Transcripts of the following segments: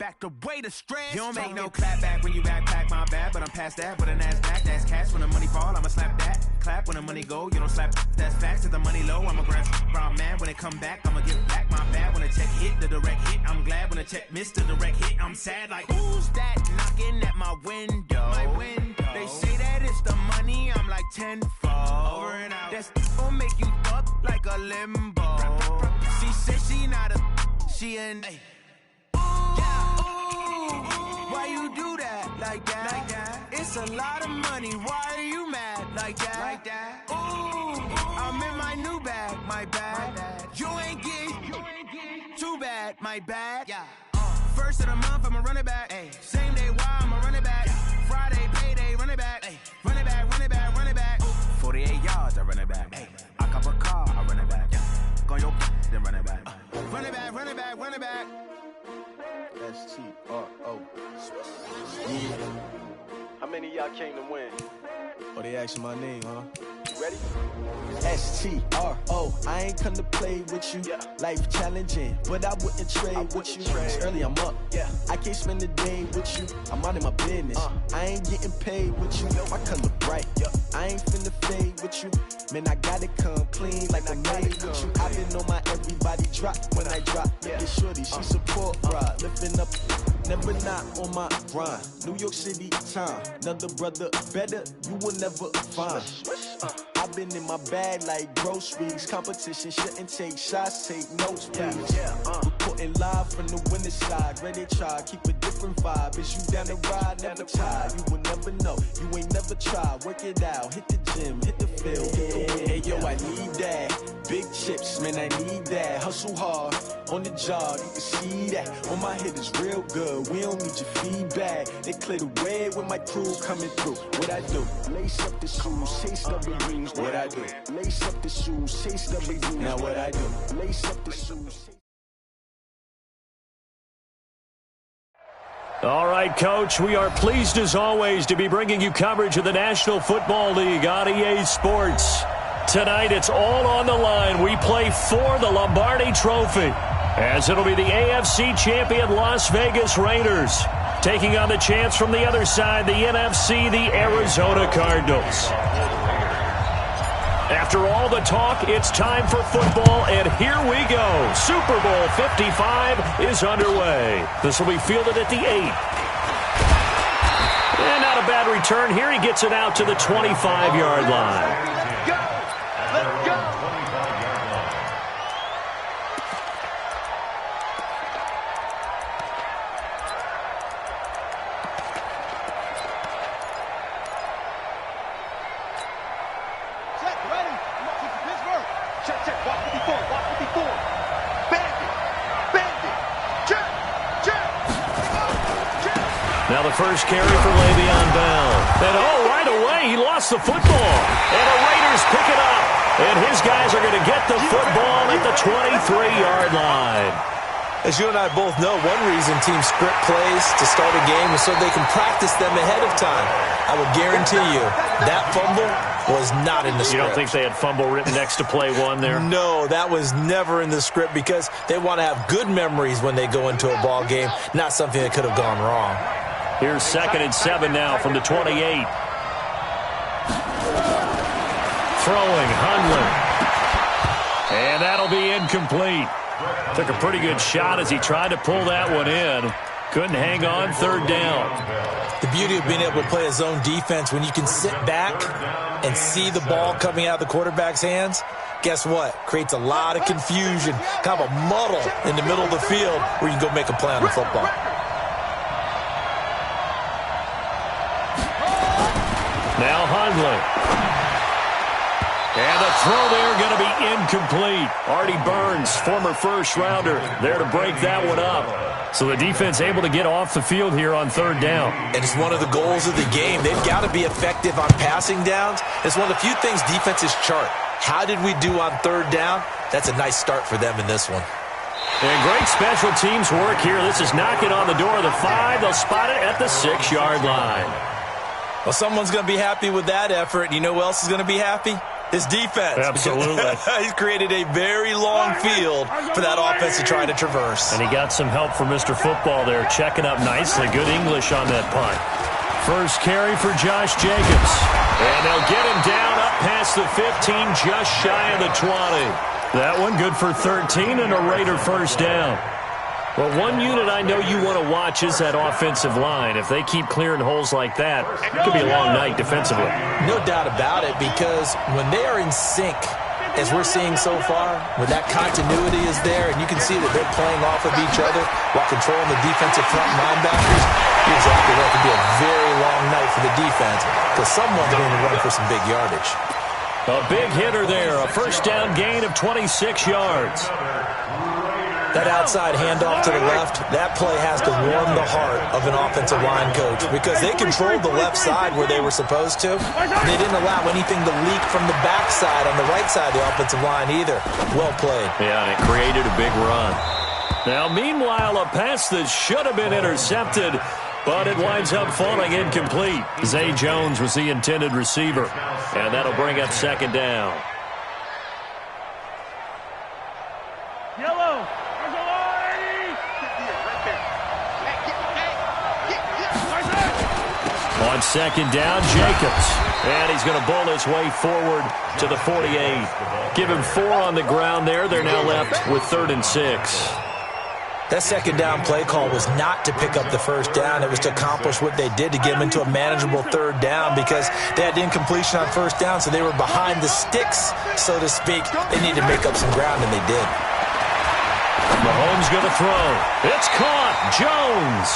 back the way to stress. You don't make no clap back when you backpack, my bad, but I'm past that. But a NASDAQ, that's cash. When the money fall, I'ma slap that. Clap when the money go, you don't slap. That's facts. If the money low, I'ma grab brown man. When it come back, I'ma give back my bad. When the check hit, the direct hit, I'm glad. When the check missed the direct hit, I'm sad. Like, who's that knocking at my window? They say that it's the money, I'm like tenfold. Over and out. That's gon' make you up like a limbo. She said she not a, she an. Why you do that like that? It's a lot of money. Why are you mad like that? Ooh, I'm in my new bag, my bad. You ain't get too bad, my bad. First of the month, I'ma run it back. Same day, why I'ma run it back. Friday, payday, run it back. Run it back, run it back, run it back. 48 yards, I run it back. I cop a car, I run it back. Go your then run it back. Run it back, run it back, run it back. S-T-R-O. Yeah. How many of y'all came to win? Oh, they asking my name, huh? Ready? S-T-R-O. I ain't come to play with you. Yeah. Life challenging, but I wouldn't trade with you. It's early, I'm up. Yeah. I can't spend the day with you. I'm out of my business. I ain't getting paid with you. I color bright. Yeah. I ain't finna fade with you. Man, I gotta come clean like I'm made with you. I been on my everybody drop when I drop. Yeah. Get shorty, she support ride. Lifting up, never not on my grind. New York City time. Another brother better, you will never find. I've been in my bag like groceries. Competition shouldn't take shots, take notes, please. Reporting live from the winning side. Ready to try, keep a different vibe. Is you down the ride, never tired. You will never know, you ain't never tried. Work it out, hit the gym, hit the field, hit the win. Hey yo, I need that. Big chips, man, I need that. Hustle hard, on the job, you can see that. On my head is real good, we don't need your feedback. They clear the way with my crew coming through. What I do? Lace up the shoes, chase W's. What I do? Lace up the shoes, chase W's. Now what I do? Lace up the shoes. All right, Coach, we are pleased as always to be bringing you coverage of the National Football League on EA Sports. Tonight, it's all on the line. We play for the Lombardi Trophy, as it'll be the AFC champion Las Vegas Raiders taking on the chance from the other side, the NFC, the Arizona Cardinals. After all the talk, it's time for football, and here we go. Super Bowl 55 is underway. This will be fielded at the 8. And not a bad return here. He gets it out to the 25-yard line. Now the first carry for Le'Veon Bell. And right away, he lost the football. And the Raiders pick it up. And his guys are going to get the football at the 23-yard line. As you and I both know, one reason teams script plays to start a game is so they can practice them ahead of time. I will guarantee you that fumble was not in the script. You don't think they had fumble written next to play one there? No, that was never in the script because they want to have good memories when they go into a ball game, not something that could have gone wrong. Here's 2nd and 7 now from the 28. Throwing, Hundley. And that'll be incomplete. Took a pretty good shot as he tried to pull that one in. Couldn't hang on, 3rd down. The beauty of being able to play a zone defense when you can sit back and see the ball coming out of the quarterback's hands, guess what? Creates a lot of confusion, kind of a muddle in the middle of the field where you can go make a play on the football. Now Hundley. And the throw there going to be incomplete. Artie Burns, former first-rounder, there to break that one up. So the defense able to get off the field here on 3rd down. And it's one of the goals of the game. They've got to be effective on passing downs. It's one of the few things defenses chart. How did we do on 3rd down? That's a nice start for them in this one. And great special teams work here. This is knocking on the door of the 5. They'll spot it at the 6-yard line. Well, someone's going to be happy with that effort. You know who else is going to be happy? His defense. Absolutely. He's created a very long field for that offense to try to traverse. And he got some help from Mr. Football there, checking up nicely. Good English on that punt. First carry for Josh Jacobs. And they'll get him down up past the 15, just shy of the 20. That one good for 13 and a Raider first down. Well, one unit I know you want to watch is that offensive line. If they keep clearing holes like that, it could be a long night defensively. No doubt about it, because when they are in sync, as we're seeing so far, when that continuity is there, and you can see that they're playing off of each other while controlling the defensive front linebackers, you're exactly right. It could be a very long night for the defense, because someone's going to run for some big yardage. A big hitter there, a first down gain of 26 yards. That outside handoff to the left, that play has to warm the heart of an offensive line coach, because they controlled the left side where they were supposed to. They didn't allow anything to leak from the backside on the right side of the offensive line either. Well played. Yeah, and it created a big run. Now, meanwhile, a pass that should have been intercepted, but it winds up falling incomplete. Zay Jones was the intended receiver, and that'll bring up second down. Yellow. On second down, Jacobs. And he's going to bowl his way forward to the 48. Give him 4 on the ground there. They're now left with 3rd and 6. That second down play call was not to pick up the first down. It was to accomplish what they did, to get them into a manageable 3rd down, because they had incompletion on first down, so they were behind the sticks, so to speak. They needed to make up some ground, and they did. Mahomes going to throw. It's caught. Jones.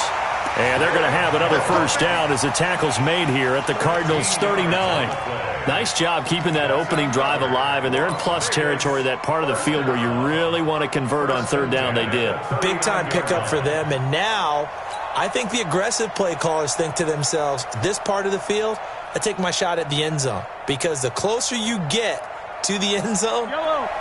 And they're going to have another first down as the tackle's made here at the Cardinals' 39. Nice job keeping that opening drive alive, and they're in plus territory, that part of the field where you really want to convert on 3rd down. They did. Big-time pickup for them, and now I think the aggressive play callers think to themselves, this part of the field, I take my shot at the end zone, because the closer you get to the end zone,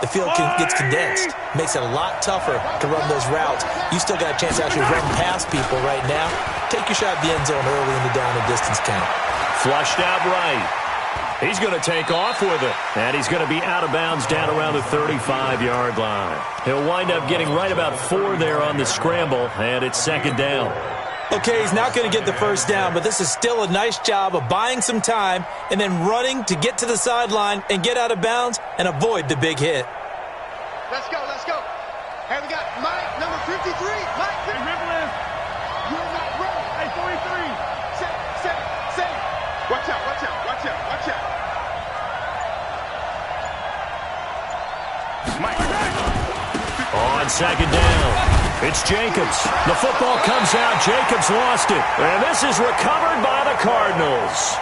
the field gets condensed. Makes it a lot tougher to run those routes. You still got a chance to actually run past people right now. Take your shot at the end zone early in the down and distance count. Flushed out right. He's going to take off with it. And he's going to be out of bounds down around the 35-yard line. He'll wind up getting right about 4 there on the scramble, and it's second down. Okay, he's not going to get the first down, but this is still a nice job of buying some time and then running to get to the sideline and get out of bounds and avoid the big hit. Let's go, let's go. Hey, we got Mike, number 53. Mike, you're not ready. Hey, 43. Set. Watch out. Mike. On second down. It's Jacobs. The football comes out. Jacobs lost it. And this is recovered by the Cardinals.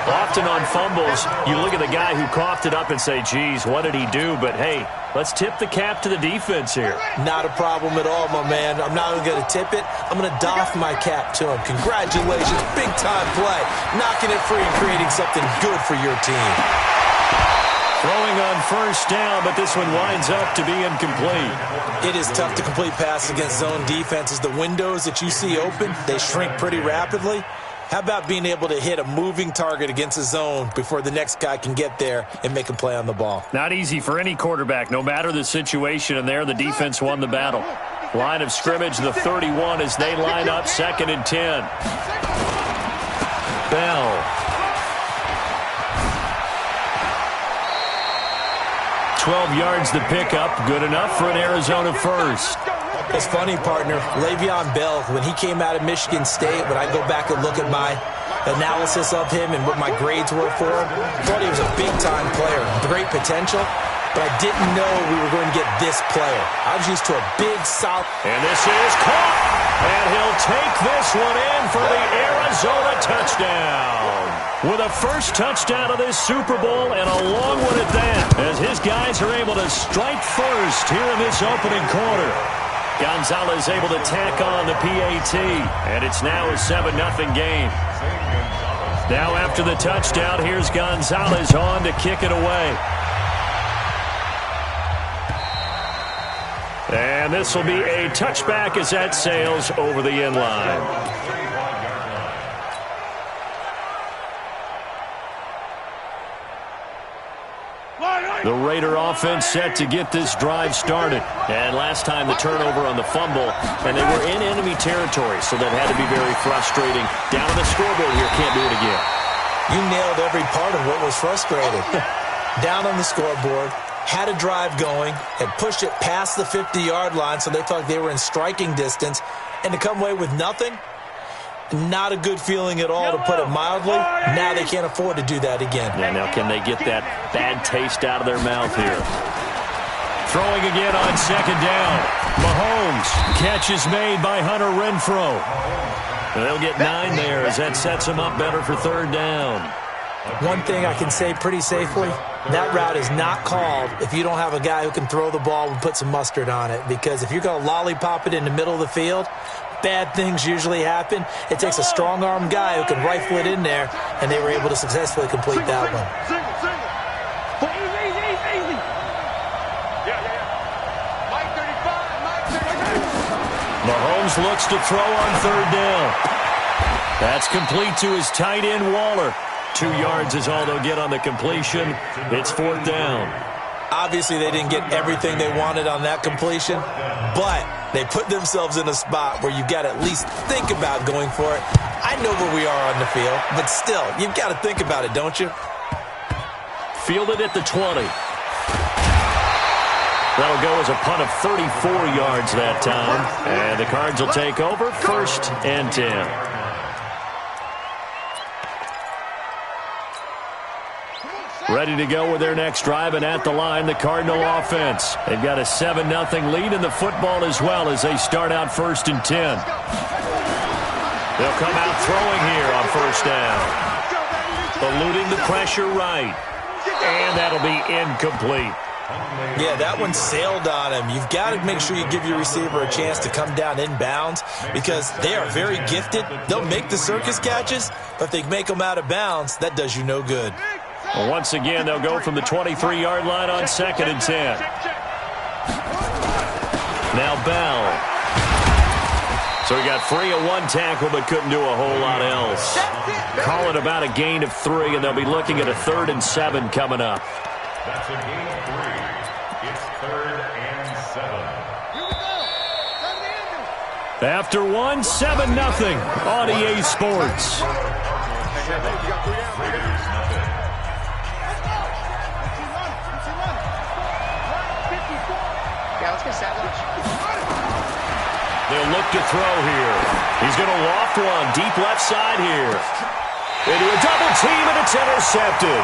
Often on fumbles, you look at the guy who coughed it up and say, geez, what did he do? But, hey, let's tip the cap to the defense here. Not a problem at all, my man. I'm not going to tip it. I'm going to doff my cap to him. Congratulations. Big-time play. Knocking it free and creating something good for your team. Throwing on first down, but this one winds up to be incomplete. It is tough to complete passes against zone defenses. The windows that you see open, they shrink pretty rapidly. How about being able to hit a moving target against a zone before the next guy can get there and make a play on the ball? Not easy for any quarterback, no matter the situation, and there the defense won the battle. Line of scrimmage, the 31, as they line up 2nd and 10. Bell. 12 yards the pickup, good enough for an Arizona first. It's funny, partner. Le'Veon Bell, when he came out of Michigan State, when I go back and look at my analysis of him and what my grades were for him, I thought he was a big-time player, great potential, but I didn't know we were going to get this player. I was used to a big, solid... And this is caught, and he'll take this one in for the Arizona touchdown. With a first touchdown of this Super Bowl, and a long one at that, as his guys are able to strike first here in this opening quarter. Gonzalez able to tack on the PAT, and it's now a 7-0 game. Now after the touchdown, here's Gonzalez on to kick it away. And this will be a touchback as that sails over the end line. The Raider offense set to get this drive started. And last time the turnover on the fumble, and they were in enemy territory, so that had to be very frustrating. Down on the scoreboard here, can't do it again. You nailed every part of what was frustrating. Down on the scoreboard, had a drive going, had pushed it past the 50-yard line, so they felt like they were in striking distance, and to come away with nothing, not a good feeling at all, to put it mildly. Now they can't afford to do that again. Yeah, now can they get that bad taste out of their mouth here? Throwing again on second down. Mahomes. Catch is made by Hunter Renfrow. They'll get 9 there as that sets them up better for third down. One thing I can say pretty safely, that route is not called if you don't have a guy who can throw the ball and put some mustard on it. Because if you're going to lollipop it in the middle of the field, bad things usually happen. It takes a strong-arm guy who can rifle it in there, and they were able to successfully complete that one. Mahomes looks to throw on third down. That's complete to his tight end, Waller. 2 yards is all they'll get on the completion. It's fourth down. Obviously, they didn't get everything they wanted on that completion, but they put themselves in a spot where you've got to at least think about going for it. I know where we are on the field, but still, you've got to think about it, don't you? Fielded at the 20. That'll go as a punt of 34 yards that time. And the Cards will take over, first and 10. Ready to go with their next drive, and at the line, the Cardinal offense. They've got a 7-0 lead in the football as well as they start out first and 10. They'll come out throwing here on first down. Eluding the pressure right. And that'll be incomplete. Yeah, that one sailed on him. You've got to make sure you give your receiver a chance to come down inbounds because they are very gifted. They'll make the circus catches, but if they make them out of bounds, that does you no good. Well, once again, they'll go from the 23-yard line on second and 10. Now Bell. So he got free of one tackle but couldn't do a whole lot else. Call it about a gain of 3, and they'll be looking at a 3rd and 7 coming up. That's a gain of 3. It's 3rd and 7. After one, 7-0 on EA Sports. They'll look to throw here. He's going to loft one deep left side here. Into a double team, and it's intercepted.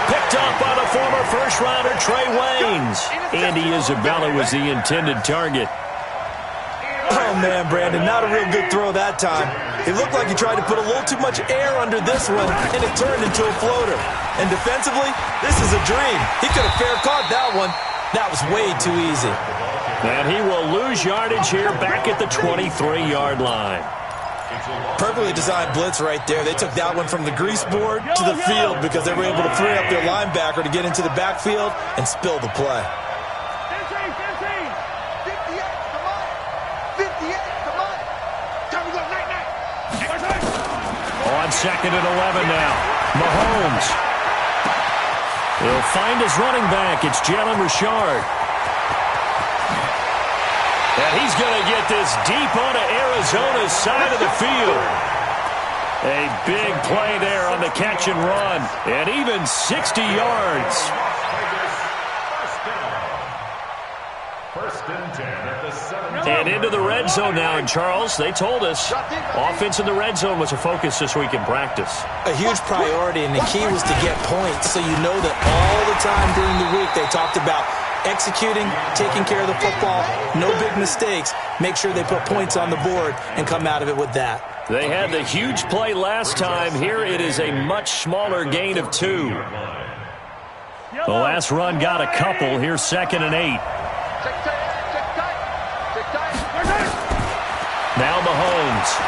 Picked up by the former first-rounder Trey Waynes. Andy Isabella was the intended target. Oh, man, Brandon, not a real good throw that time. It looked like he tried to put a little too much air under this one, and it turned into a floater. And defensively, this is a dream. He could have fair caught that one. That was way too easy. And he will lose yardage here back at the 23-yard line. Perfectly designed blitz right there. They took that one from the grease board to the field because they were able to free up their linebacker to get into the backfield and spill the play. 58, come on. 58, come on. Time to go, night. On second and 11 now. Mahomes. He'll find his running back. It's Jalen Richard. And he's going to get this deep onto Arizona's side of the field. A big play there on the catch and run. And even 60 yards. First and 10 at the 7. And into the red zone now. And Charles, they told us offense in the red zone was a focus this week in practice. A huge priority, and the key was to get points. So you know that all the time during the week they talked about executing, taking care of the football, no big mistakes. Make sure they put points on the board and come out of it with that. They had the huge play last time. Here it is a much smaller gain of 2. The last run got a couple. Here's 2nd and 8. Now Mahomes.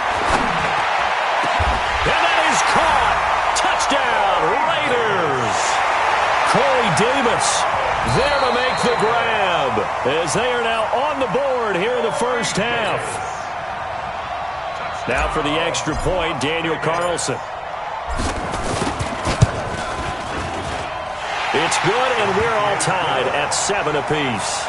And that is caught. Touchdown, Raiders. Corey Davis there to make the grab as they are now on the board here in the first half. Now for the extra point, Daniel Carlson. It's good, and we're all tied at 7 apiece.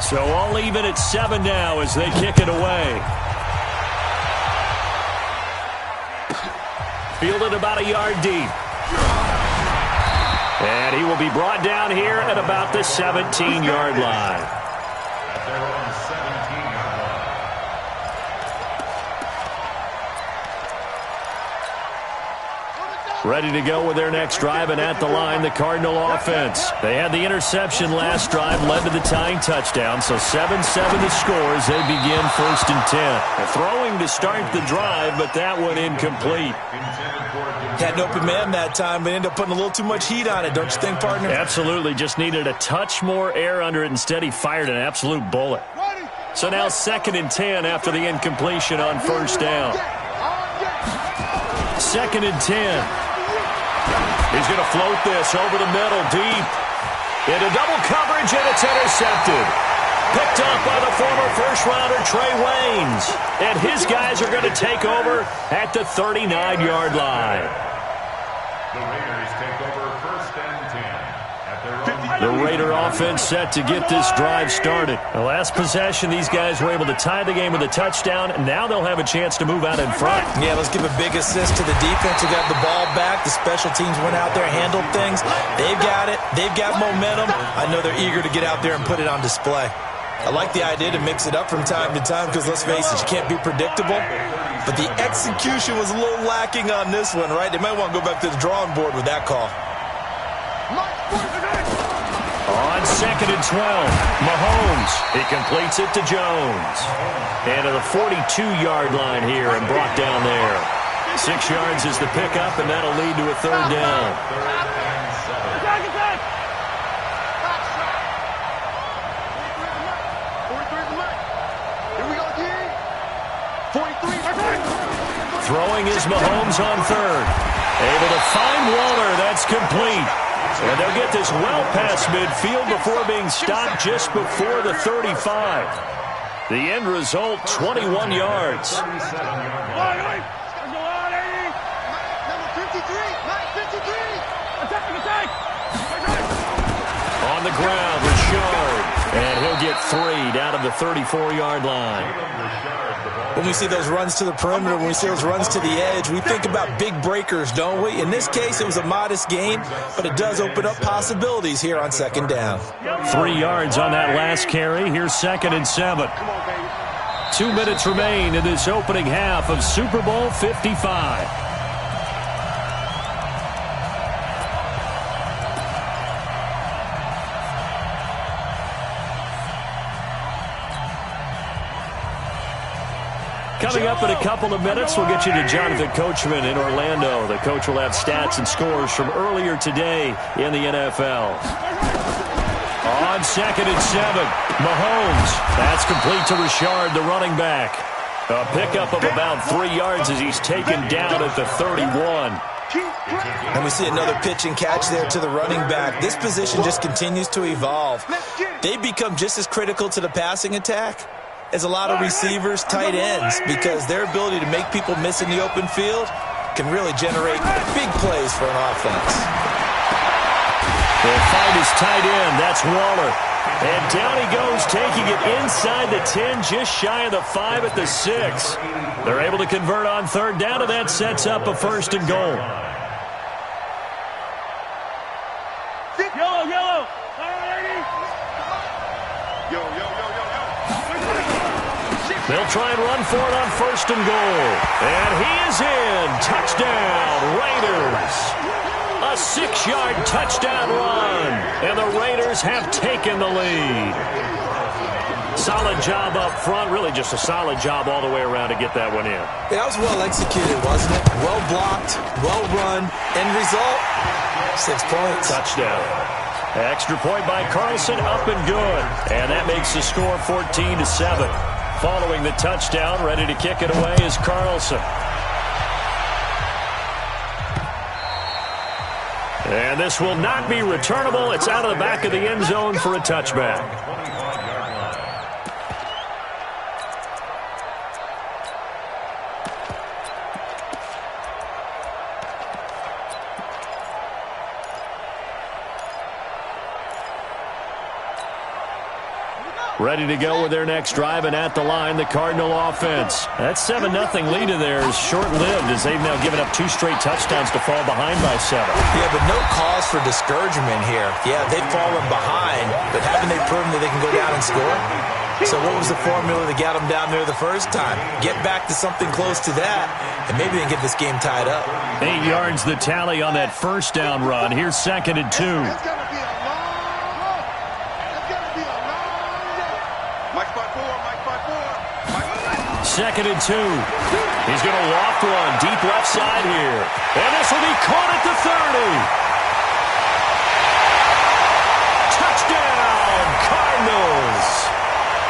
So all even at 7 now as they kick it away. Fielded about a yard deep. And he will be brought down here at about the 17-yard line. Ready to go with their next drive, and at the line, the Cardinal offense. They had the interception last drive, led to the tying touchdown, so 7-7 the score as they begin 1st and 10. Throwing to start the drive, but that one incomplete. Had an open man that time, but ended up putting a little too much heat on it, don't you think, partner? Absolutely. Just needed a touch more air under it. Instead, he fired an absolute bullet. So now 2nd and 10 after the incompletion on 1st down. 2nd and 10. He's going to float this over the middle, deep. Into double coverage, and it's intercepted. Picked up by the former first-rounder Trey Waynes. And his guys are going to take over at the 39-yard line. The Raiders take over 1st and 10 at their own. The Raider offense set to get this drive started. The last possession, these guys were able to tie the game with a touchdown, and now they'll have a chance to move out in front. Yeah, let's give a big assist to the defense who got the ball back. The special teams went out there, handled things. They've got it. They've got momentum. I know they're eager to get out there and put it on display. I like the idea to mix it up from time to time because, let's face it, you can't be predictable. But the execution was a little lacking on this one, right? They might want to go back to the drawing board with that call. On 2nd and 12, Mahomes. He completes it to Jones. And to the 42-yard line here and brought down there. 6 yards is the pickup, and that'll lead to a 3rd down. Throwing is Mahomes on 3rd. Able to find Waller. That's complete. And they'll get this well past midfield before being stopped just before the 35. The end result, 21 yards. Number 53, Mike 53. Attack. On the ground, Richard. And he'll get 3 down to the 34-yard line. When we see those runs to the perimeter, when we see those runs to the edge, we think about big breakers, don't we? In this case, it was a modest gain, but it does open up possibilities here on 2nd down. 3 yards on that last carry. Here's 2nd and 7. 2 minutes remain in this opening half of Super Bowl 55. Coming up in a couple of minutes, we'll get you to Jonathan Coachman in Orlando. The coach will have stats and scores from earlier today in the NFL. On 2nd and 7, Mahomes. That's complete to Richard, the running back. A pickup of about 3 yards as he's taken down at the 31. And we see another pitch and catch there to the running back. This position just continues to evolve. They become just as critical to the passing attack as a lot of receivers, tight ends, because their ability to make people miss in the open field can really generate big plays for an offense. They'll find his tight end. That's Waller. And down he goes, taking it inside the 10, just shy of the 5 at the 6. They're able to convert on 3rd down, and that sets up a 1st and goal. Yellow. They'll try and run for it on 1st and goal. And he is in. Touchdown, Raiders. A 6-yard touchdown run. And the Raiders have taken the lead. Solid job up front. Really just a solid job all the way around to get that one in. That was well executed, wasn't it? Well blocked, well run. End result, 6 points. Touchdown. Extra point by Carlson, up and good. And that makes the score 14-7. Following the touchdown, ready to kick it away is Carlson. And this will not be returnable. It's out of the back of the end zone for a touchback. Ready to go with their next drive, and at the line, the Cardinal offense. That 7-0 lead in there is short-lived as they've now given up 2 straight touchdowns to fall behind by 7. Yeah, but no cause for discouragement here. Yeah, they've fallen behind, but haven't they proven that they can go down and score? So what was the formula that got them down there the first time? Get back to something close to that, and maybe they can get this game tied up. 8 yards the tally on that first down run. Here's 2nd and 2. It's going to be a long run. It's going to be a long day. Mike spot 4, Mike spot 4. 2nd and 2. He's going to loft one deep left side here. And this will be caught at the 30. Touchdown, Cardinals.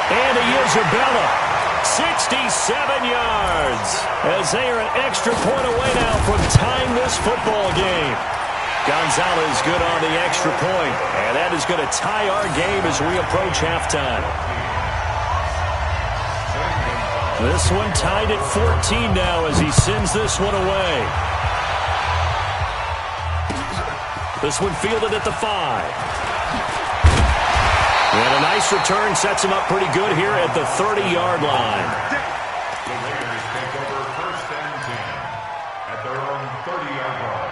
Andy Isabella, 67 yards, as they are an extra point away now from tying this football game. Gonzalez good on the extra point, and that is going to tie our game as we approach halftime. This one tied at 14 now as he sends this one away. This one fielded at the 5. And a nice return sets him up pretty good here at the 30-yard line. The Raiders take over 1st and 10 at their own 30-yard line.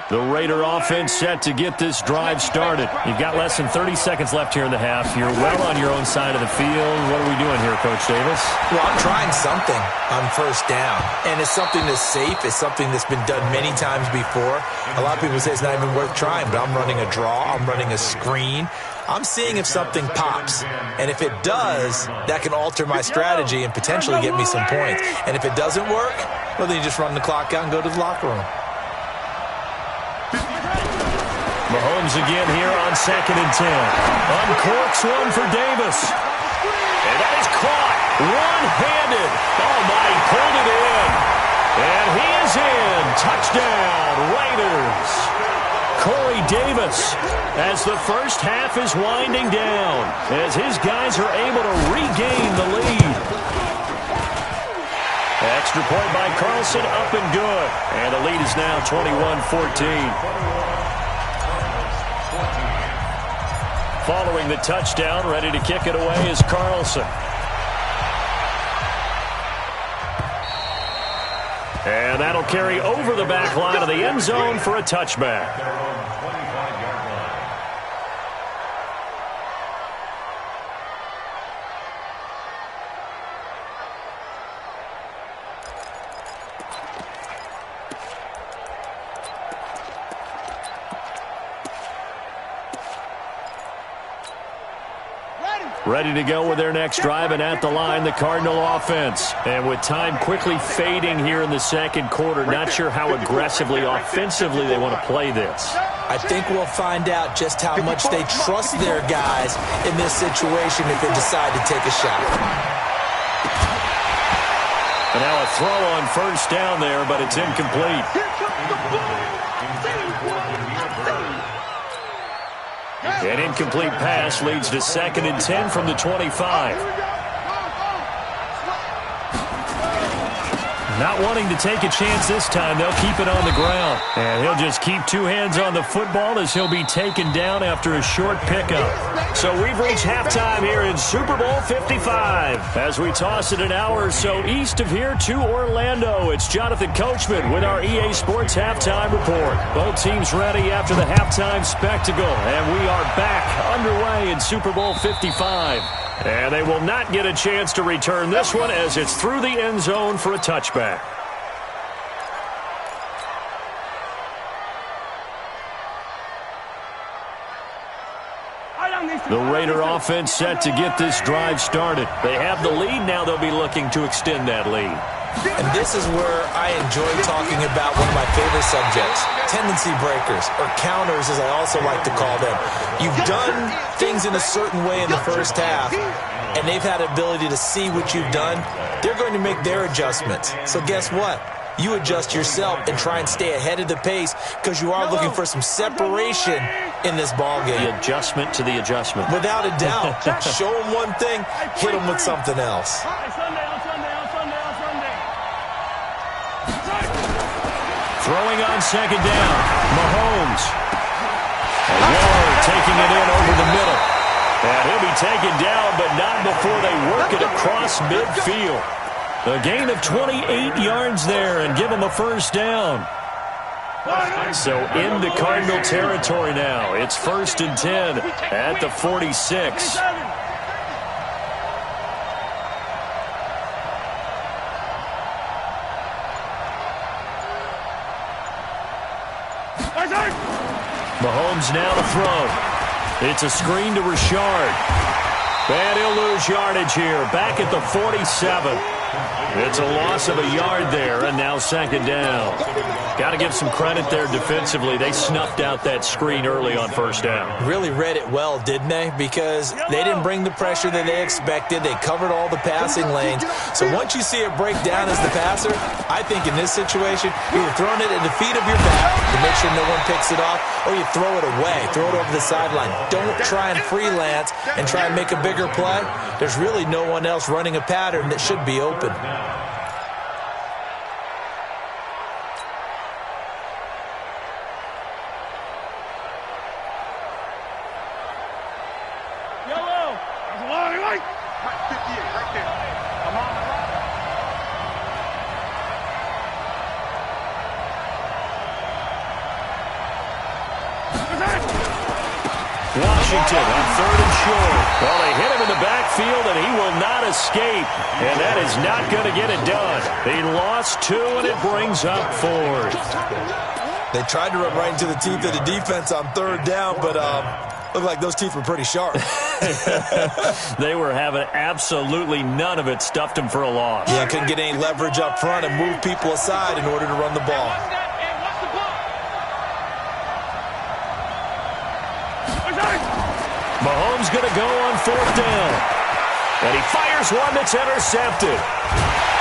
The Raider offense set to get this drive started. You've got less than 30 seconds left here in the half. You're well on your own side of the field. What are we doing here, Coach Davis? Well, I'm trying something on first down, and it's something that's safe. It's something that's been done many times before. A lot of people say it's not even worth trying, but I'm running a draw. I'm running a screen. I'm seeing if something pops, and if it does, that can alter my strategy and potentially get me some points. And if it doesn't work, well, then you just run the clock out and go to the locker room. Mahomes again here on 2nd and 10. Uncorks one for Davis. And that is caught one-handed. Oh, my, he pulled it in. And he is in. Touchdown, Raiders. Corey Davis, as the first half is winding down, as his guys are able to regain the lead. Extra point by Carlson, up and good. And the lead is now 21-14. Following the touchdown, ready to kick it away is Carlson. And that'll carry over the back line of the end zone for a touchback. Ready to go with their next drive, and at the line, the Cardinal offense. And with time quickly fading here in the second quarter, not sure how aggressively, offensively they want to play this. I think we'll find out just how much they trust their guys in this situation if they decide to take a shot. And now a throw on first down there, but it's incomplete. An incomplete pass leads to 2nd and 10 from the 25. Not wanting to take a chance this time, they'll keep it on the ground. And he'll just keep 2 hands on the football as he'll be taken down after a short pickup. So we've reached halftime here in Super Bowl 55. As we toss it an hour or so east of here to Orlando, it's Jonathan Coachman with our EA Sports Halftime Report. Both teams ready after the halftime spectacle, and we are back underway in Super Bowl 55. And they will not get a chance to return this one as it's through the end zone for a touchback. The Raider offense set to get this drive started. They have the lead. Now they'll be looking to extend that lead. And this is where I enjoy talking about one of my favorite subjects, tendency breakers, or counters as I also like to call them. You've done things in a certain way in the first half, and they've had the ability to see what you've done. They're going to make their adjustments. So guess what? You adjust yourself and try and stay ahead of the pace because you are looking for some separation in this ball game. The adjustment to the adjustment. Without a doubt. Show them one thing, hit them with something else. Throwing on second down, Mahomes. And Waller taking it before they work it across midfield. A gain of 28 yards there and give them a first down. So into Cardinal territory now. It's 1st and 10 at the 46. Mahomes now to throw. It's a screen to Richard. And he'll lose yardage here. Back at the 47. It's a loss of a yard there, and now 2nd down. Got to give some credit there defensively. They snuffed out that screen early on 1st down. Really read it well, didn't they? Because they didn't bring the pressure that they expected. They covered all the passing lanes. So once you see it break down as the passer, I think in this situation, you're either throwing it at the feet of your back to make sure no one picks it off, or you throw it away, throw it over the sideline. Don't try and freelance and try and make a bigger play. There's really no one else running a pattern that should be open. Washington on 3rd and short. Well, they hit him in the backfield, and he will not escape. And that is not going to get it done. He lost 2, and it brings up 4th. They tried to run right into the teeth of the defense on 3rd down, but looked like those teeth were pretty sharp. They were having absolutely none of it. Stuffed him for a loss. Yeah, couldn't get any leverage up front and move people aside in order to run the ball. Mahomes going to go on 4th down. And he fires one that's intercepted.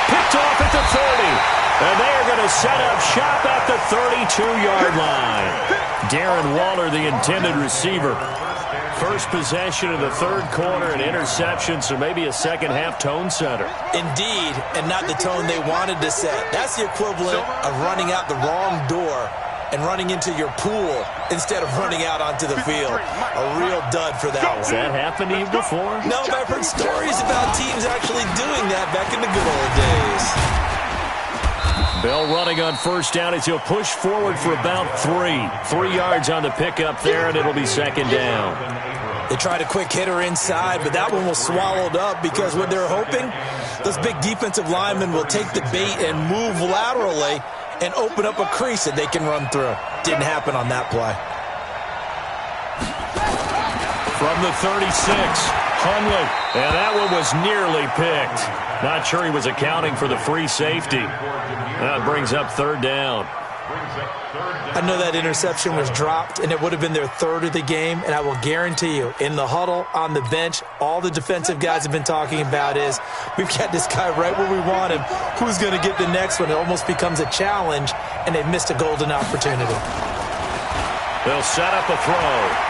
Picked off at the 30. And they are going to set up shop at the 32-yard line. Darren Waller, the intended receiver. First possession of the 3rd quarter, an interception, so maybe a second-half tone setter. Indeed, and not the tone they wanted to set. That's the equivalent of running out the wrong door and running into your pool instead of running out onto the field. A real dud for that one. Has that happened to you before? No, but I've heard stories about teams actually doing that back in the good old days. Bell running on 1st down as he'll push forward for about 3. 3 yards on the pickup there, and it'll be 2nd down. They tried a quick hitter inside, but that one was swallowed up because what they're hoping, those big defensive linemen will take the bait and move laterally and open up a crease that they can run through. Didn't happen on that play. From the 36, Hundley, and that one was nearly picked. Not sure he was accounting for the free safety. That brings up 3rd down. I know that interception was dropped, and it would have been their 3rd of the game, and I will guarantee you, in the huddle, on the bench, all the defensive guys have been talking about is, we've got this guy right where we want him. Who's going to get the next one? It almost becomes a challenge, and they've missed a golden opportunity. They'll set up a throw.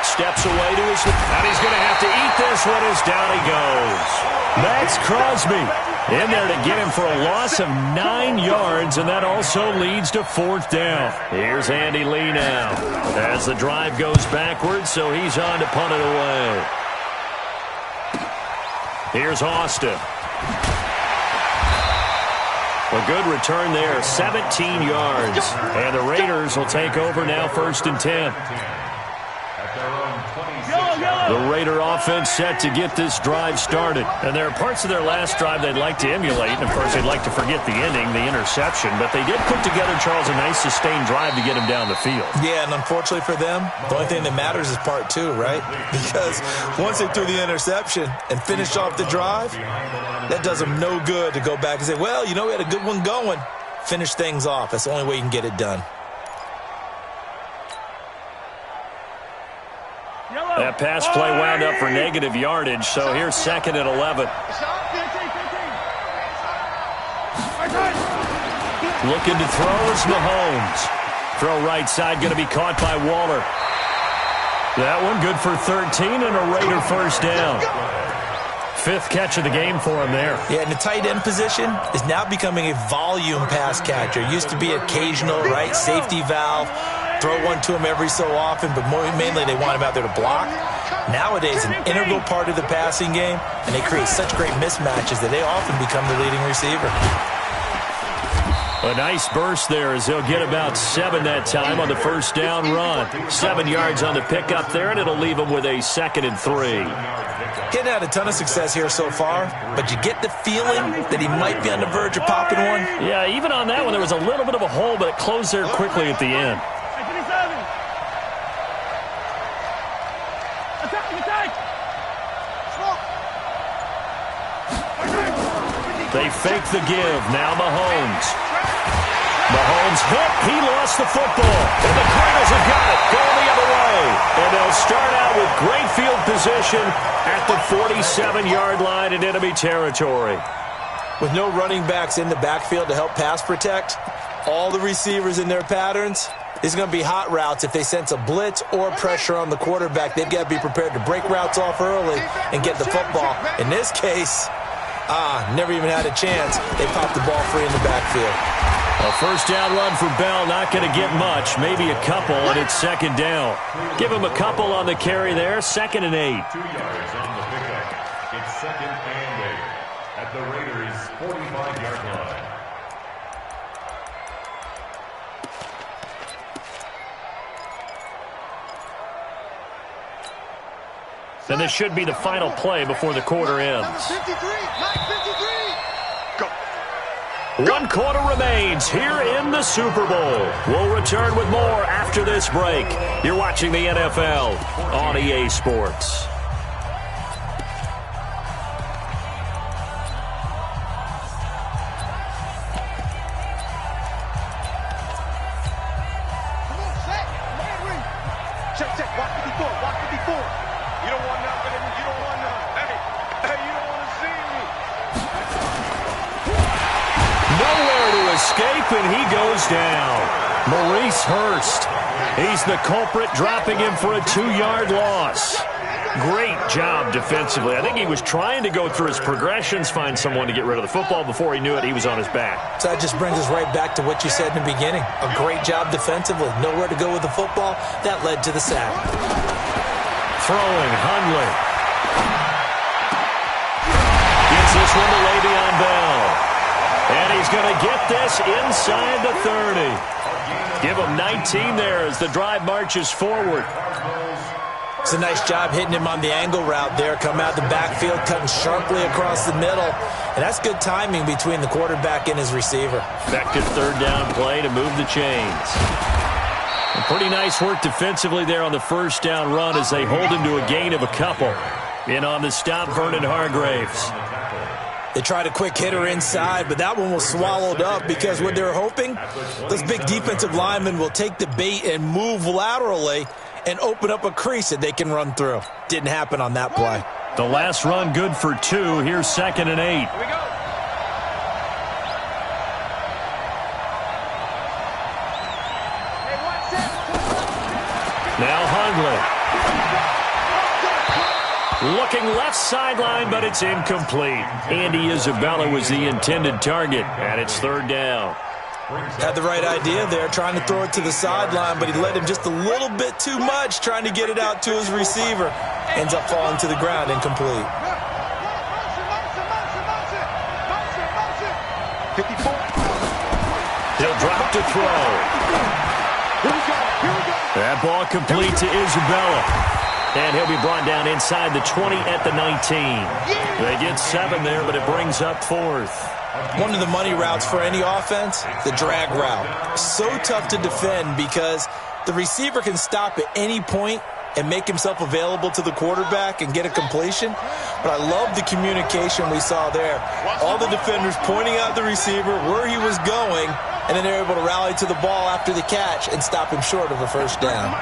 Steps away to his, and he's going to have to eat this one as down he goes. Max Crosby in there to get him for a loss of 9 yards, and that also leads to 4th down. Here's Andy Lee now as the drive goes backwards, so he's on to punt it away. Here's Austin. A good return there, 17 yards. And the Raiders will take over now 1st and 10. The Raider offense set to get this drive started. And there are parts of their last drive they'd like to emulate. And, of course, they'd like to forget the ending, the interception. But they did put together, Charles, a nice sustained drive to get him down the field. Yeah, and unfortunately for them, the only thing that matters is part 2, right? Because once they threw the interception and finished off the drive, that does them no good to go back and say, well, you know, we had a good one going. Finish things off. That's the only way you can get it done. That pass play wound up for negative yardage, so here's 2nd and 11. Looking to throw is Mahomes. Throw right side, going to be caught by Waller. That one good for 13 and a Raider 1st down. 5th catch of the game for him there. Yeah, and the tight end position is now becoming a volume pass catcher. Used to be occasional, right, safety valve, throw one to him every so often, but mainly they want him out there to block. Nowadays, an integral part of the passing game, and they create such great mismatches that they often become the leading receiver. A nice burst there as they'll get about 7 that time on the first down run. 7 yards on the pickup there, and it'll leave them with a 2nd and 3. Getting had a ton of success here so far, but you get the feeling that he might be on the verge of popping one. Yeah, even on that one, there was a little bit of a hole, but it closed there quickly at the end. They fake the give. Now Mahomes. Mahomes hit. He lost the football. And the Cardinals have got it. Going the other way. And they'll start out with great field position at the 47-yard line in enemy territory. With no running backs in the backfield to help pass protect, all the receivers in their patterns, these are going to be hot routes. If they sense a blitz or pressure on the quarterback, they've got to be prepared to break routes off early and get the football. In this case, never even had a chance. They popped the ball free in the backfield. A first down run for Bell, not going to get much, maybe a couple, and it's 2nd down. Give him a couple on the carry there, 2nd and 8. 2 yards on the pickup. It's 2nd and 8 at the Raiders' 45-yard line. And this should be the final play before the quarter ends. 53, 53. Go. 1 quarter remains here in the Super Bowl. We'll return with more after this break. You're watching the NFL on EA Sports. Come on, set. Check. Watch 54. Watch 54. You don't want nothing. You don't want nothing. Hey, you don't want to see me. Nowhere to escape, and he goes down. Maurice Hurst. He's the culprit, dropping him for a 2-yard loss. Great job defensively. I think he was trying to go through his progressions, find someone to get rid of the football. Before he knew it, he was on his back. So that just brings us right back to what you said in the beginning. A great job defensively. Nowhere to go with the football. That led to the sack. Throwing, Hundley. Gets this one to Le'Veon Bell. And he's going to get this inside the 30. Give him 19 there as the drive marches forward. It's a nice job hitting him on the angle route there. Come out the backfield, cutting sharply across the middle. And that's good timing between the quarterback and his receiver. Effective 3rd down play to move the chains. And pretty nice work defensively there on the first down run as they hold him to a gain of a couple. In on the stop, Vernon Hargraves. They tried a quick hitter inside, but that one was swallowed up because what they're hoping, those big defensive linemen will take the bait and move laterally and open up a crease that they can run through. Didn't happen on that play. The last run good for 2. Here's 2nd and 8. Here we go. Hey, watch it. Now Hundley. Looking left sideline, but it's incomplete. Andy Isabella was the intended target, and it's 3rd down. Had the right idea there, trying to throw it to the sideline, but he led him just a little bit too much, trying to get it out to his receiver. Ends up falling to the ground, incomplete. 54. He'll drop to throw. Here we go. That ball complete to Isabella. And he'll be brought down inside the 20 at the 19. They get 7 there, but it brings up 4th. One of the money routes for any offense, the drag route. So tough to defend because the receiver can stop at any point and make himself available to the quarterback and get a completion. But I love the communication we saw there. All the defenders pointing out the receiver, where he was going, and then they're able to rally to the ball after the catch and stop him short of a first down.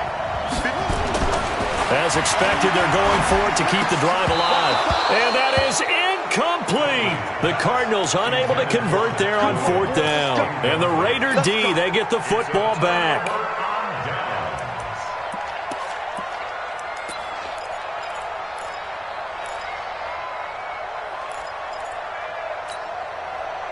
As expected, they're going for it to keep the drive alive. And that is incomplete. The Cardinals unable to convert there on 4th down. And the Raider D, they get the football back.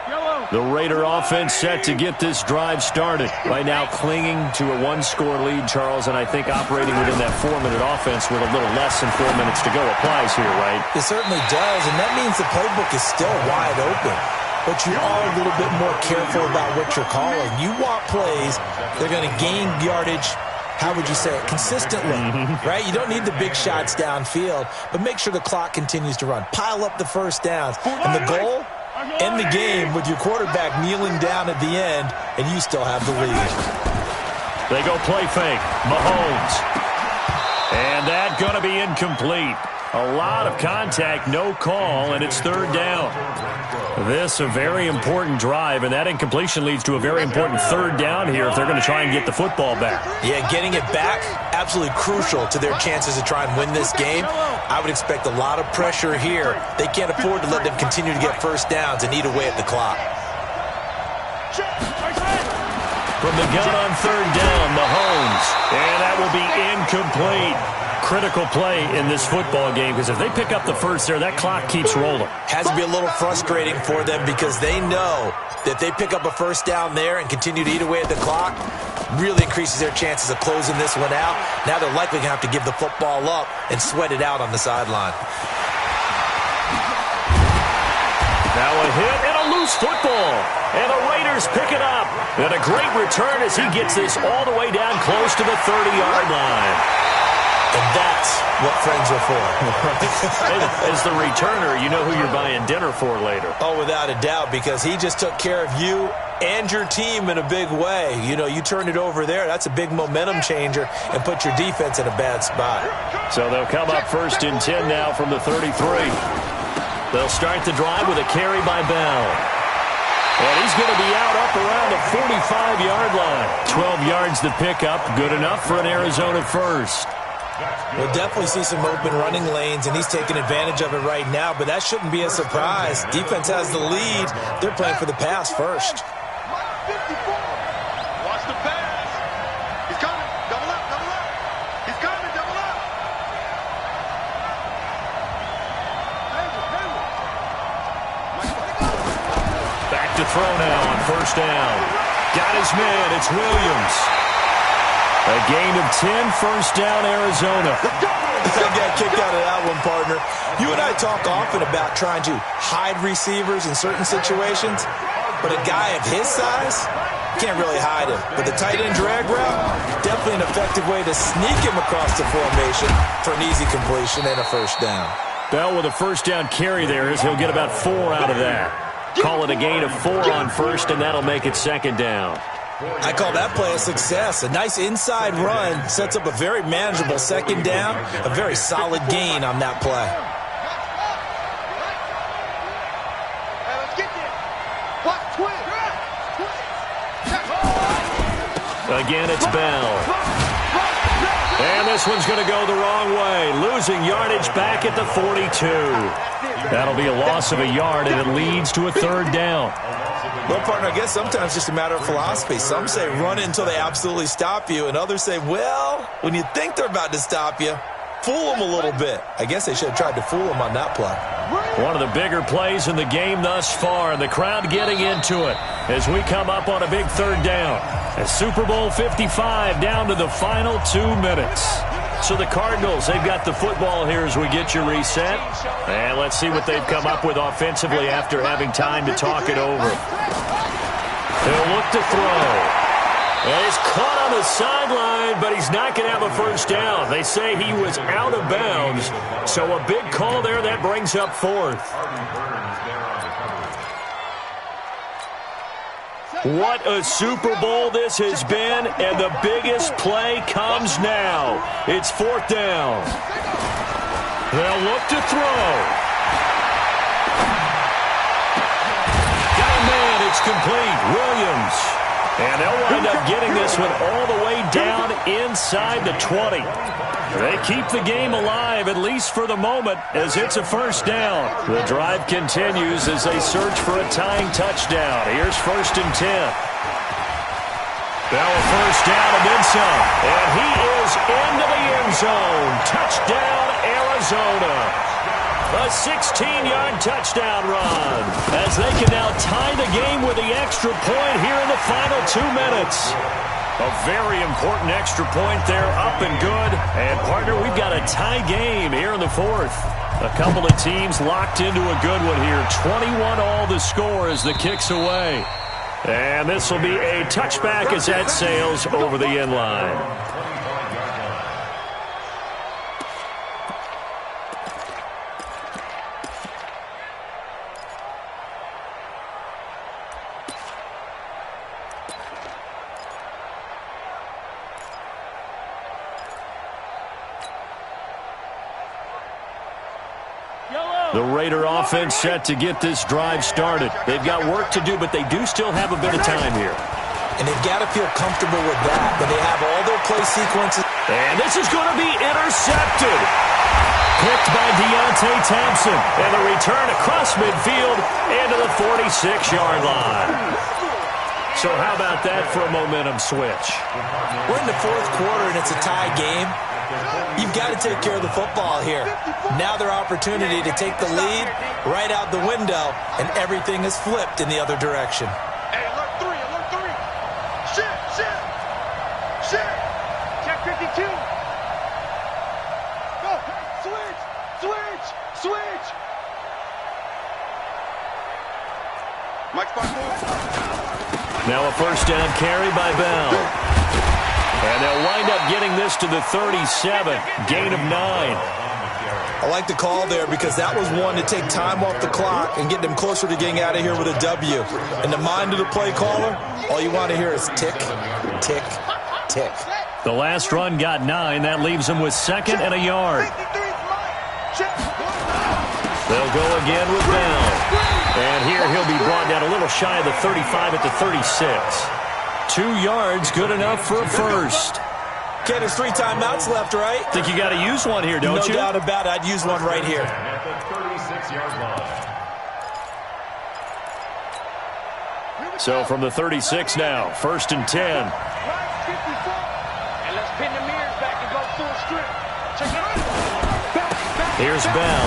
Yellow. The Raider offense set to get this drive started. Right now clinging to a one-score lead, Charles, and I think operating within that 4-minute offense with a little less than 4 minutes to go applies here, right? It certainly does, and that means the playbook is still wide open. But you are a little bit more careful about what you're calling. You want plays, they're going to gain yardage, how would you say it, consistently, right? You don't need the big shots downfield, but make sure the clock continues to run. Pile up the first downs. And the goal? End the game with your quarterback kneeling down at the end, and you still have the lead. They go play fake. Mahomes. And that going to be incomplete. A lot of contact, no call, and it's third down. This a very important drive, and that incompletion leads to a very important third down here if they're going to try and get the football back. Yeah, getting it back, absolutely crucial to their chances to try and win this game. I would expect a lot of pressure here. They can't afford to let them continue to get first downs and eat away at the clock. From the gun on third down, Mahomes. And that will be incomplete. Critical play in this football game because if they pick up the first there, that clock keeps rolling. Has to be a little frustrating for them because they know that if they pick up a first down there and continue to eat away at the clock, really increases their chances of closing this one out. Now they're likely going to have to give the football up and sweat it out on the sideline. Now a hit and a loose football. And the Raiders pick it up. And a great return as he gets this all the way down close to the 30-yard line. And that's what friends are for. As the returner, you know who you're buying dinner for later. Oh, without a doubt, because he just took care of you and your team in a big way. You know, you turn it over there, that's a big momentum changer and put your defense in a bad spot. So they'll come up first and 10 now from the 33. They'll start the drive with a carry by Bell. And he's going to be out up around the 45-yard line. 12 yards to pick up, good enough for an Arizona first. We'll definitely see some open running lanes, and he's taking advantage of it right now, but that shouldn't be a surprise. Defense has the lead. They're playing for the pass first. Watch the pass. He's coming. Double up, double up. He's coming, double up. Back to throw now on first down. Got his man. It's Williams. A gain of 10, first down, Arizona. I got kicked out of that one, partner. You and I talk often about trying to hide receivers in certain situations, but a guy of his size can't really hide him. But the tight end drag route, definitely an effective way to sneak him across the formation for an easy completion and a first down. Bell with a first down carry there as he'll get about 4 out of that. Call it a gain of 4 on first, and that'll make it second down. I call that play a success. A nice inside run sets up a very manageable second down, a very solid gain on that play. Again, it's Bell. And this one's going to go the wrong way, losing yardage back at the 42. That'll be a loss of a yard, and it leads to a third down. Well, partner, I guess sometimes it's just a matter of philosophy. Some say run it until they absolutely stop you, and others say, well, when you think they're about to stop you, fool them a little bit. I guess they should have tried to fool them on that play. One of the bigger plays in the game thus far, and the crowd getting into it as we come up on a big third down. A Super Bowl 55 down to the final 2 minutes. So the Cardinals, they've got the football here as we get you reset. And let's see what they've come up with offensively after having time to talk it over. They'll look to throw. And he's caught on the sideline, but he's not going to have a first down. They say he was out of bounds. So a big call there that brings up fourth. What a Super Bowl this has been, and the biggest play comes now. It's fourth down. They'll look to throw. Got a man, it's complete. Williams. And they'll wind up getting this one all the way down inside the 20. They keep the game alive, at least for the moment, as it's a first down. The drive continues as they search for a tying touchdown. Here's first and 10. Bell a first down and then some. And he is into the end zone. Touchdown, Arizona. Arizona. A 16-yard touchdown run as they can now tie the game with the extra point here in the final 2 minutes. A very important extra point there, up and good. And, partner, we've got a tie game here in the 4th. A couple of teams locked into a good one here. 21 all the score as the kick's away. And this will be a touchback as that sails over the end line. The Raider offense set to get this drive started. They've got work to do, but they do still have a bit of time here. And they've got to feel comfortable with that, when they have all their play sequences. And this is going to be intercepted. Picked by Deontay Thompson. And the return across midfield into the 46-yard line. So how about that for a momentum switch? We're in the 4th quarter, and it's a tie game. You've got to take care of the football here. Now their opportunity to take the lead right out the window, and everything is flipped in the other direction. Hey, alert 3, alert 3. Shit. Check 52. Go, switch. Mike's back forward. Now a first down carry by Bell. And they'll wind up getting this to the 37, gain of 9. I like the call there because that was one to take time off the clock and get them closer to getting out of here with a W. In the mind of the play caller, all you want to hear is tick, tick, tick. The last run got 9. That leaves them with 2nd and a yard. They'll go again with Bell. And here he'll be brought down a little shy of the 35 at the 36. 2 yards, good enough for a first. Ken, there's 3 timeouts left, right? Think you got to use one here, don't you? No doubt about it. I'd use one right here. At the 36-yard line. So from the 36 now, 1st and 10. And let's pin the mirrors back and go full strip. Check it out. Here's Bell.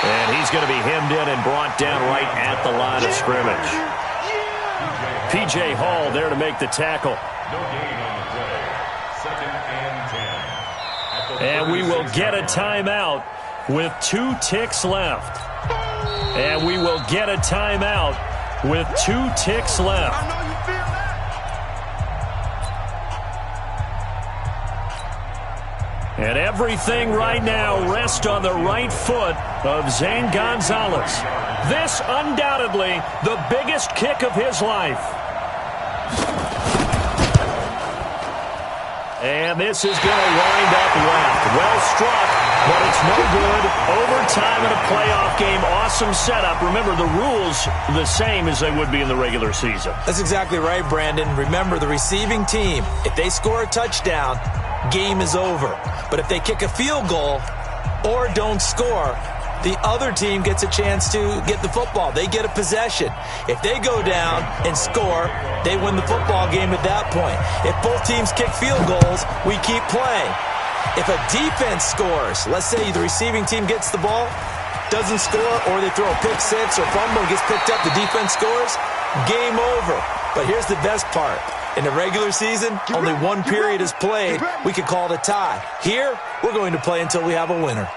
And he's going to be hemmed in and brought down right at the line of scrimmage. P.J. Hall there to make the tackle. No gain on the play. 2nd and 10. And we will get a timeout with 2 ticks left. And we will get a timeout with 2 ticks left. I know you feel that. And everything right now rests on the right foot of Zane Gonzalez. This undoubtedly the biggest kick of his life. And this is going to wind up left. Well struck, but it's no good. Overtime in a playoff game. Awesome setup. Remember, the rules the same as they would be in the regular season. That's exactly right, Brandon. Remember, the receiving team, if they score a touchdown, game is over. But if they kick a field goal or don't score, the other team gets a chance to get the football. They get a possession. If they go down and score, they win the football game at that point. If both teams kick field goals, we keep playing. If a defense scores, let's say the receiving team gets the ball, doesn't score, or they throw a pick six or fumble, gets picked up, the defense scores, game over. But here's the best part. In the regular season, only one period is played. We could call it a tie. Here, we're going to play until we have a winner.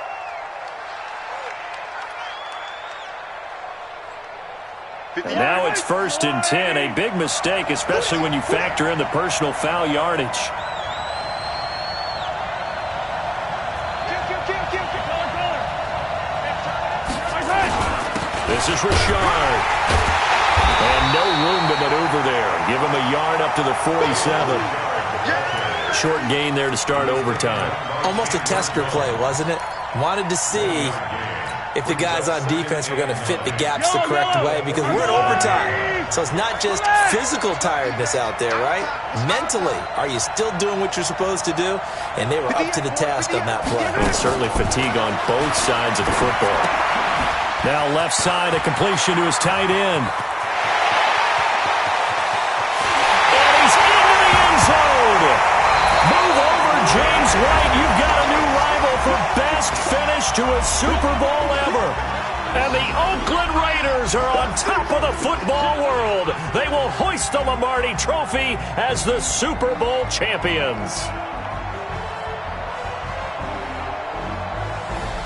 Now it's 1st and 10. A big mistake, especially when you factor in the personal foul yardage. This is Richard. And no room to maneuver there. Give him a yard up to the 47. Short gain there to start overtime. Almost a tester play, wasn't it? Wanted to see if the guys on defense were going to fit the gaps the correct way, because we're in overtime. So it's not just physical tiredness out there, right? Mentally, are you still doing what you're supposed to do? And they were up to the task on that play. And certainly fatigue on both sides of the football. Now left side, a completion to his tight end. And he's into the end zone. Move over, James White. You've got a new rival for best finish to a Super Bowl ever. And the Oakland Raiders are on top of the football world. They will hoist the Lombardi Trophy as the Super Bowl champions.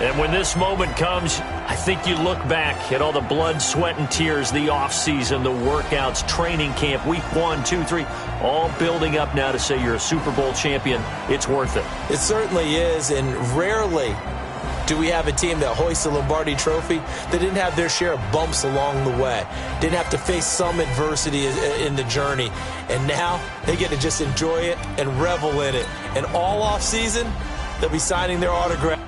And when this moment comes, I think you look back at all the blood, sweat, and tears, the offseason, the workouts, training camp, week 1, 2, 3, all building up now to say you're a Super Bowl champion. It's worth it. It certainly is, and rarely do we have a team that hoists the Lombardi Trophy that didn't have their share of bumps along the way, didn't have to face some adversity in the journey, and now they get to just enjoy it and revel in it. And all offseason, they'll be signing their autograph.